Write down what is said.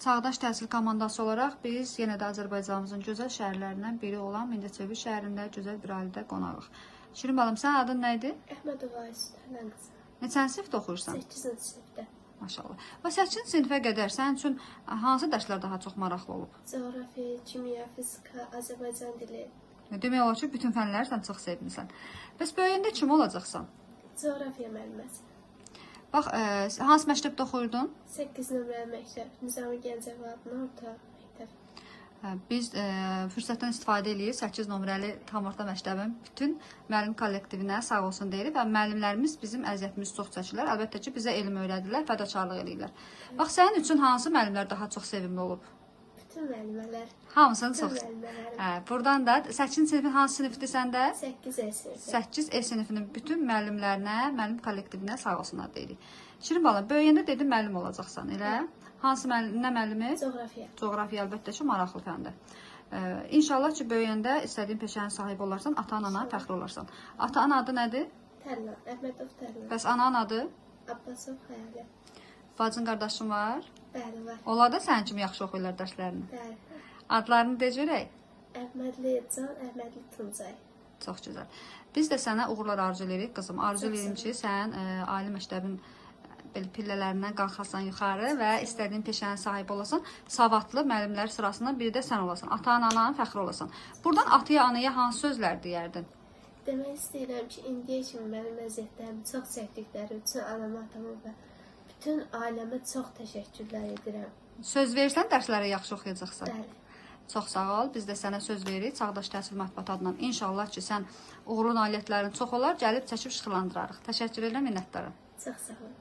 Çağdaş təhsil komandası olaraq biz yenə də Azərbaycanımızın gözəl şəhərlərindən biri olan Mingəçevir şəhərində gözəl bir ailədə qonağıq. Şirin balım, sənin adın nə idi? Əhmədova Aysulan qızı. Neçənci sinifdə oxuyursan? 8-ci sinifdə. Maşallah. Və 8-ci sinifə qədər sənin üçün hansı dərslər daha çox maraqlı olub? Coğrafiya, kimya, fizika, Azərbaycan dili. Demək olar ki, bütün fənləri sən çox sevmisən. Bəs böyüyəndə kim olacaqsan? Coğrafiya müəlliməsi. Bax, hansı məktəbdə oxuyurdun? 8 nömrəli məktəb, Nizami Gəncəvi adına orta məktəb. Biz fürsətdən istifadə edirik. 8 nömrəli tam orta məktəbin bütün müəllim kollektivinə sağ olsun deyirik və müəllimlərimiz bizim əziyyətimizi çox çəkirlər. Əlbəttə ki, bizə elm öyrədirlər, fədakarlıq edirlər. Bax, sənin üçün hansı müəllimlər daha çox sevimli olub? Bütün müəllimələr. Hamısını çox. Müəllimələr. Buradan da 8-ci sinifin hansı sinifdir səndə? 8 sinifdə. 8 sinifinin bütün müəllimlərinə, müəllim kollektivinə sağ olsunlar deyirik. Şirin bala, böyüyəndə dedim müəllim olacaqsan, elə? Hansı müəllim, nə müəllimi? Coğrafiya. Coğrafiya əlbəttə ki, maraqlı fəndir. İnşallah ki, böyüyəndə istədiyin peşənin sahibi olarsan, ata-anana fəxr olarsan. Ata-ana adı nədir? Tərlan, Əhmədov Tərlan. Bəs anan adı? Abbasov Xəyalə. Bacın qardaşın var? Bəli, var. Onlar da sənin kimi yaxşı oxuyurlar dərslərini. Bəli. Adlarını de görək. Əhmədli Can, Əhmədli Tuncay. Çox gözəl. Biz də sənə uğurlar arzu edirik, qızım. Arzu edirik ki, sən ali məktəbin belə pillələrindən qalxasan yuxarı və istədiyin peşənin sahibi olasan, savadlı müəllimlər sırasından biri də sən olasan. Ata-ananın fəxri olasan. Buradan ataya, anaya hansı sözlər deyərdin? Demək istəyirəm ki, indiyə kimi mənim əziyyətlərimi çox çəkdikləri üçün anama, atama və bütün ailəmə çox təşəkkürlər edirəm. Söz verirsən, dərsləri yaxşı oxuyacaqsan. Bəli. Çox sağ ol. Biz də sənə söz veririk. Çağdaş Təhsil Mətbuatı adından inşallah ki, sən uğurlu nailiyyətlərin çox olar, gəlib çəkib şıxırlandırarıq. Təşəkkür edirəm, minnətdarım. Çox sağ olun.